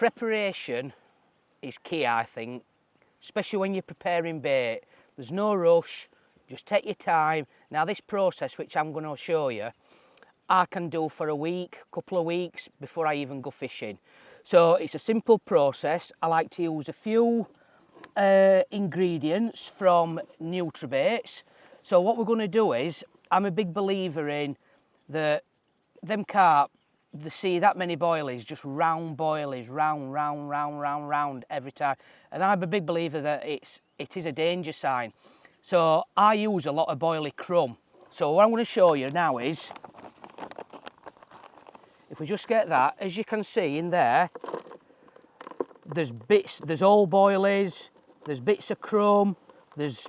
preparation is key, I think, especially when you're preparing bait. There's no rush, just take your time. Now this process, which I'm going to show you, I can do for a week, couple of weeks before I even go fishing. So it's a simple process. I like to use a few ingredients from Nutrabaits. So what we're going to do is, I'm a big believer in them carp, they see that many boilies, just round boilies, round every time. And I'm a big believer that it is a danger sign. So I use a lot of Boilie Crumb. So what I'm going to show you now is, if we just get that, as you can see in there, there's bits, there's old boilies, there's bits of crumb, there's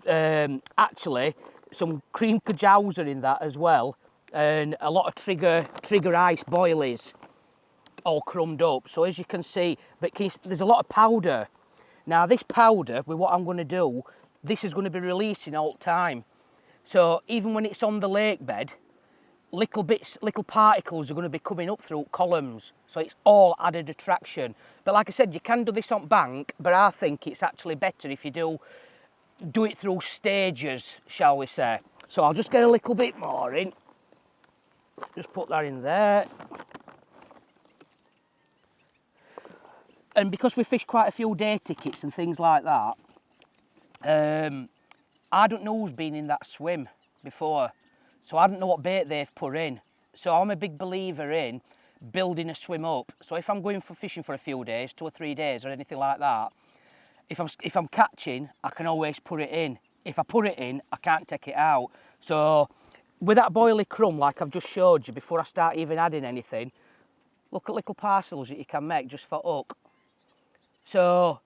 actually some cream kajauser in that as well, and a lot of trigger ice boilies all crumbed up. So as you can see, there's a lot of powder. Now this powder, with what I'm going to do, this is going to be releasing all the time. So even when it's on the lake bed, little particles are going to be coming up through columns. So it's all added attraction. But like I said, you can do this on bank, but I think it's actually better if you do it through stages, shall we say. So I'll just get a little bit more in. Just put that in there. And because we fish quite a few day tickets and things like that, I don't know who's been in that swim before. So I don't know what bait they've put in. So I'm a big believer in building a swim up. So if I'm going for fishing for a few days, 2 or 3 days or anything like that, if I'm catching, I can always put it in. If I put it in, I can't take it out. So with that Boilie Crumb, like I've just showed you, before I start even adding anything, look at little parcels that you can make just for hook. So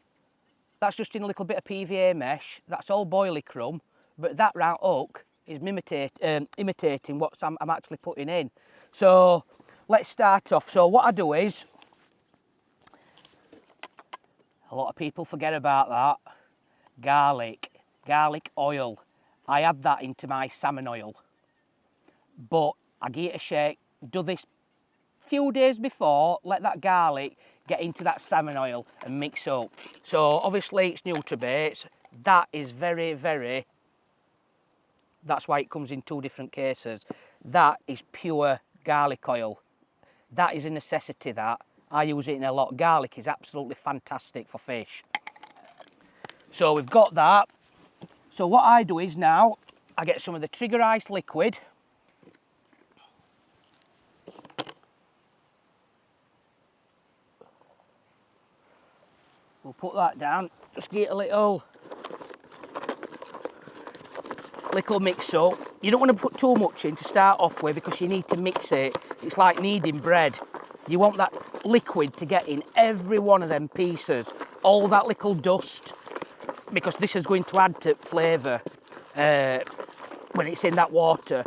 that's just in a little bit of PVA mesh. That's all Boilie Crumb, but that round hook is imitating what I'm actually putting in. So let's start off. So what I do is, a lot of people forget about that, garlic oil. I add that into my salmon oil, but I give it a shake, do this a few days before, let that garlic get into that salmon oil and mix up. So obviously it's Nutrabaits, that is very, that's why it comes in 2 different cases. That is pure garlic oil. That is a necessity, that. I use it in a lot. Garlic is absolutely fantastic for fish. So we've got that. So what I do is now, I get some of the trigger ice liquid. We'll put that down, just get a little mix up. You don't want to put too much in to start off with, because you need to mix it. It's like kneading bread. You want that liquid to get in every one of them pieces, all that little dust, because this is going to add to flavour when it's in that water.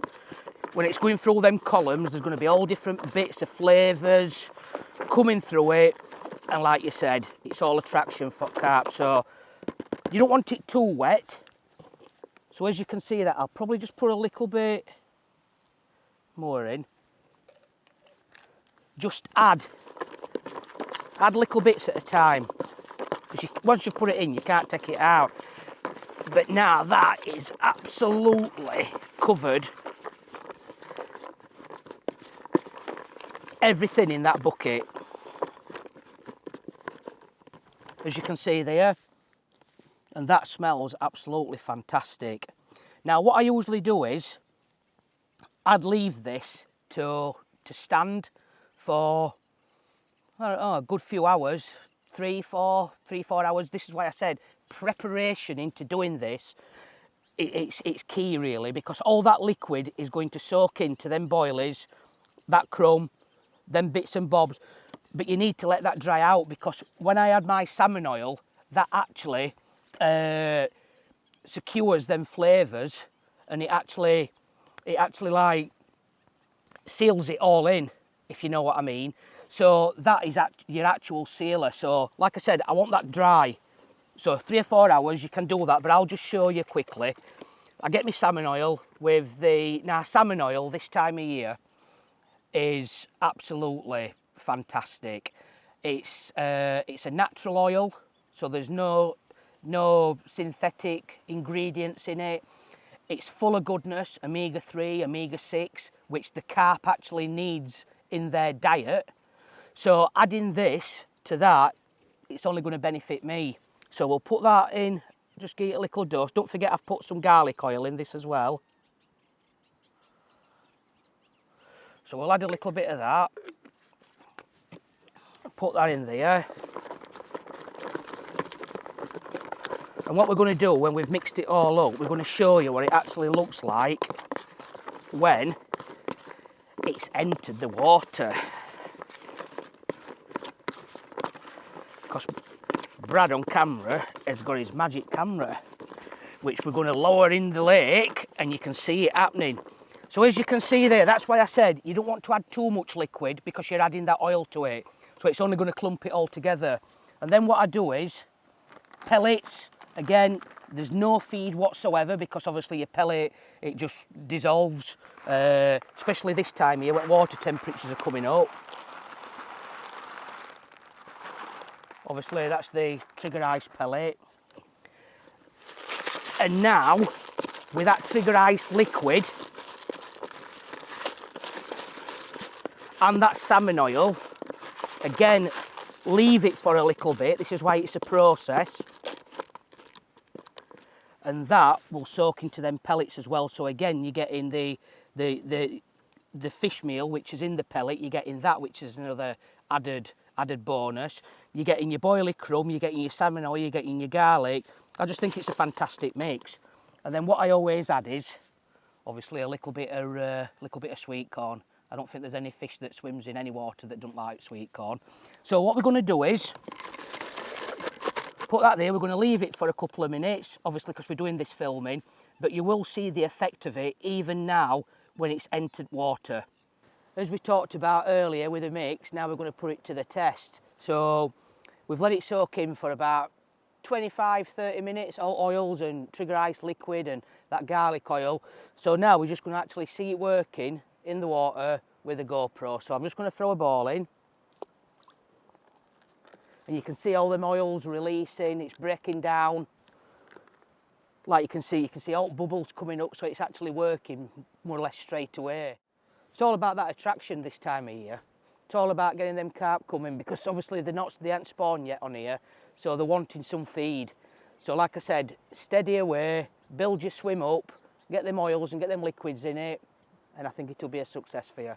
When it's going through them columns, there's going to be all different bits of flavours coming through it, and like you said, it's all attraction for carp. So you don't want it too wet. So as you can see that, I'll probably just put a little bit more in. Just add little bits at a time, because once you put it in, you can't take it out. But now that is absolutely covered everything in that bucket, as you can see there. And that smells absolutely fantastic. Now what I usually do is, I'd leave this to stand for, I don't know, a good few hours, 3, 4 hours. This is why I said preparation into doing this, it's key really, because all that liquid is going to soak into them boilies, that crumb, them bits and bobs. But you need to let that dry out, because when I add my salmon oil, that actually secures them flavours, and it actually like seals it all in, if you know what I mean. So that is your actual sealer. So like I said, I want that dry. So 3 or 4 hours, you can do that, but I'll just show you quickly. I get my salmon oil with now salmon oil this time of year is absolutely fantastic. It's a natural oil, so there's no synthetic ingredients in it. It's full of goodness, omega-3, omega-6, which the carp actually needs in their diet. So adding this to that, it's only going to benefit me. So we'll put that in, just give it a little dose. Don't forget I've put some garlic oil in this as well. So we'll add a little bit of that. Put that in there. And what we're going to do when we've mixed it all up, we're going to show you what it actually looks like when it's entered the water. Because Brad on camera has got his magic camera, which we're going to lower in the lake, and you can see it happening. So as you can see there, that's why I said you don't want to add too much liquid because you're adding that oil to it. So it's only going to clump it all together. And then what I do is pellets. Again, there's no feed whatsoever because obviously your pellet, it just dissolves, especially this time of year when water temperatures are coming up. Obviously that's the trigger ice pellet. And now, with that trigger ice liquid and that salmon oil, again, leave it for a little bit. This is why it's a process. And that will soak into them pellets as well. So again, you're getting the fish meal, which is in the pellet. You're getting that, which is another added bonus. You're getting your boilie crumb, you're getting your salmon oil, you're getting your garlic. I just think it's a fantastic mix. And then what I always add is, obviously, a little bit of sweet corn. I don't think there's any fish that swims in any water that don't like sweet corn. So what we're going to do is put that there. We're going to leave it for a couple of minutes, obviously because we're doing this filming, but you will see the effect of it even now when it's entered water. As we talked about earlier with the mix, now we're going to put it to the test. So we've let it soak in for about 25-30 minutes, all oils and trigger ice liquid and that garlic oil. So now we're just going to actually see it working in the water with a GoPro. So I'm just going to throw a ball in. And you can see all them oils releasing, it's breaking down. Like you can see all bubbles coming up, so it's actually working more or less straight away. It's all about that attraction this time of year. It's all about getting them carp coming because obviously they haven't spawned yet on here, so they're wanting some feed. So like I said, steady away, build your swim up, get them oils and get them liquids in it, and I think it'll be a success for you.